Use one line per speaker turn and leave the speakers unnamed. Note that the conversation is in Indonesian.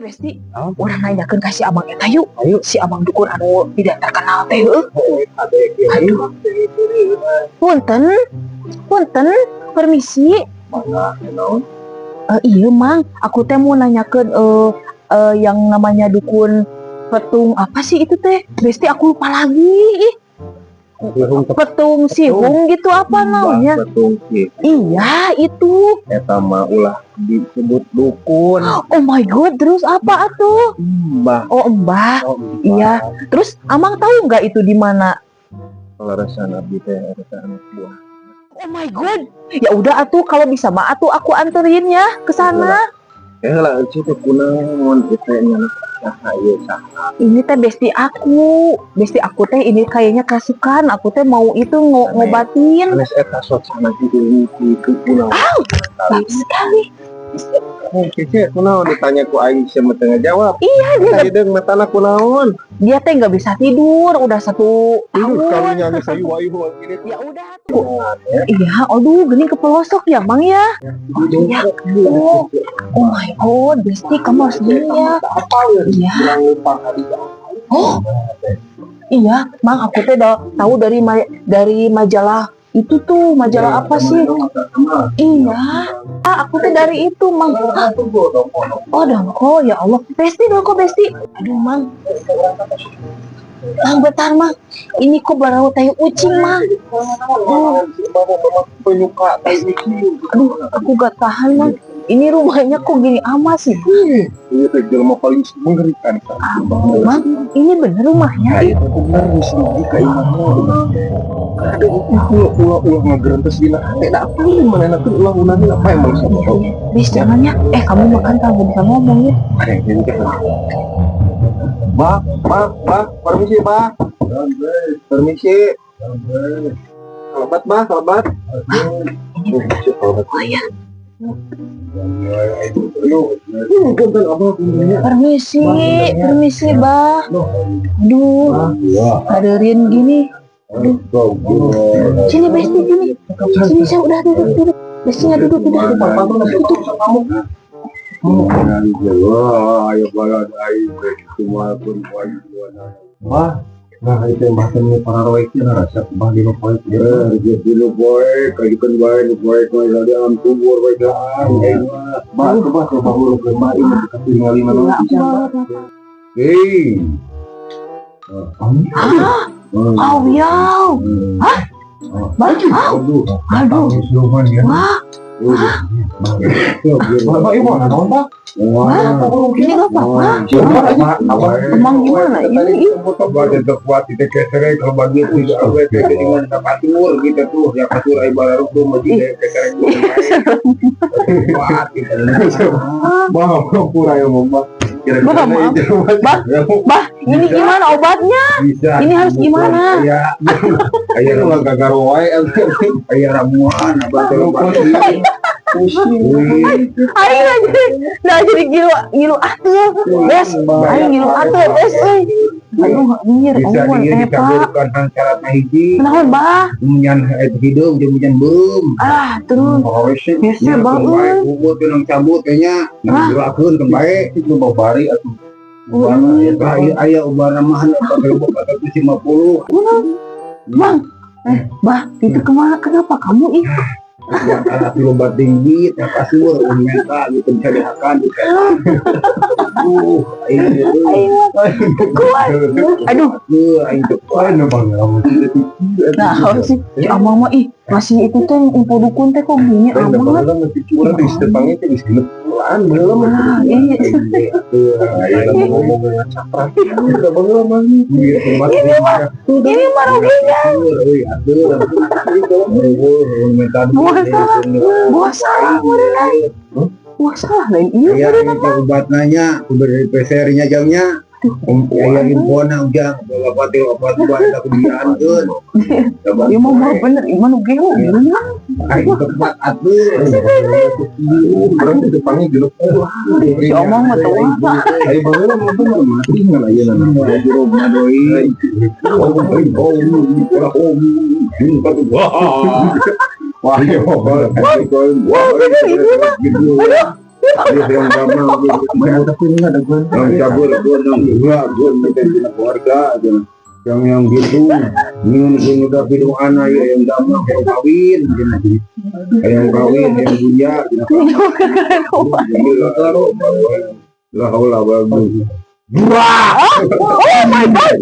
Besti, orang nanyakan kasih abang eta yuk. Ayo, si abang dukun anu tidak terkenal teh. Aduh. Punten, permisi. Iya, Mang. Aku teh mau nanyakan yang namanya dukun petung apa sih itu teh? Besti aku lupa lagi. Petung sihung gitu apa namanya?
Petung sihung.
Iya, itu.
Eta mah ulah disebut dukun.
Oh my god, terus apa atuh?
Mbah.
Oh, Mbah. Iya. Terus Amang tahu nggak itu di mana?
Larasan abdi teh eta anak buah.
Oh my god. Ya udah atuh kalau bisa mah atuh aku anterin ya ke sana.
Ya lah, itu kunaon itu nya
Ini teh besti aku teh ini kayaknya kerasukan. Aku teh mau itu ngobatin.
Nes eta suasana itu kunaon.
Bagus sekali.
Kece kunaon ditanya ku aing sama tengah jawab.
Iya, dia
deung matana kunaon.
Dia teh nggak bisa tidur udah 1 tahun.
Karunya geus ayu-ayu gini.
Ya udah tuh. Iya, aduh gini ke pelosok ya, Mang ya. Iya. Oh my god, besti kamu harus gini ya. Iya. Oh. Iya, Mang aku teh tahu dari majalah itu tuh majalah apa sih? Iya. Aku tuh dari itu, Mang. Oh, dongko, ya Allah. Besti, dongko, Besti. Aduh, Mang. Mang, bentar, Mang. Ini kok baru tayu ucing, Mang. Aduh, aku gak tahan, Mang. Ini rumahnya kok gini amat sih?
Ini teh jelema paling mengerikan.
Mang, ini bener rumahnya?
Itu bener mesti ka imah. Aduh, ulah ngagerantes dina hate da apa ini mana enak ulah apa emang sama kau.
Bis jangan ya. Kamu makan kamu bisa ngomong ya.
Ada yang gitu. Bah, permisi, Bah. Permisi. Selamat, Bah, selamat.
Oh ya. Permisi, Bah. Aduh, hadirin gini. Aduh. Sini, Besti, sini. Sini, saya udah duduk. Bestinya duduk.
Ayo balas semua pun wah, nah itu yang bahkan ini para roeknya rasa bah di poin ya dulu boy kayak kan boy kalau ada alam kubur boy bah huruf kemarin kasih ngaliman hei
Oh ya, aduh,
Bapak ibu mana Pak?
Ini nggak apa-apa. Emang gimana ini?
Baca terkuat itu kesereng kalau bagi tidak awet dengan dapat timur gitu tuh yang kasur ibarat ruko masih kesereng kuat kita. Bah pura ya Mbak.
Bah, ini gimana obatnya? Ini harus gimana?
Ayah lu nggak garoai, ayah ramuan, batal
Ayo jadi gilu atuh, bes. Ayo gilu atuh, bes. Aduh, nyir,
bisa dikabulkan syarat hiji.
Kenapa, Bah?
Munyan hidung, munyan belum.
Terus.
Oh, sih.
Biasa banget.
Ubud yang cabut kayaknya. Nah, gerakeun kembae itu mau bari atuh. Ayah ubah namahan 450.
Bang, Bah, itu kemana? Kenapa kamu ikut?
Api lomba tinggi, kasur, mental gitu bisa dihakan.
Kuat. Aduh,
itu kuat bang.
Nah, sih, si Amang mah masih itu teh info dukun teh kok gini amat.
Masih curang di Jepang itu di sini pulaan belum.
Iya.
Ngomong dengan capras. Udah belum lagi.
Ini mah ruginya. Gua salah lain iya
obat nanya beri PCR-nya jamnya yang infona ujang obat aku diantur
ya mau bener iman uge
ayo tepat atuh berarti Jepangnya gelap
si omong mah tahu
ayo bangun mati ngan aya nana jero madoi Wah,
bener, ibu mah.
Yang gampang, yang tapi nggak ada gue. Yang cabul, gue yang juga, gue minta keluarga aja. Yang gitu, ini udah hidup anak ya yang gampang, yang kawin, yang punya. Lah, bagus.
Oh my god.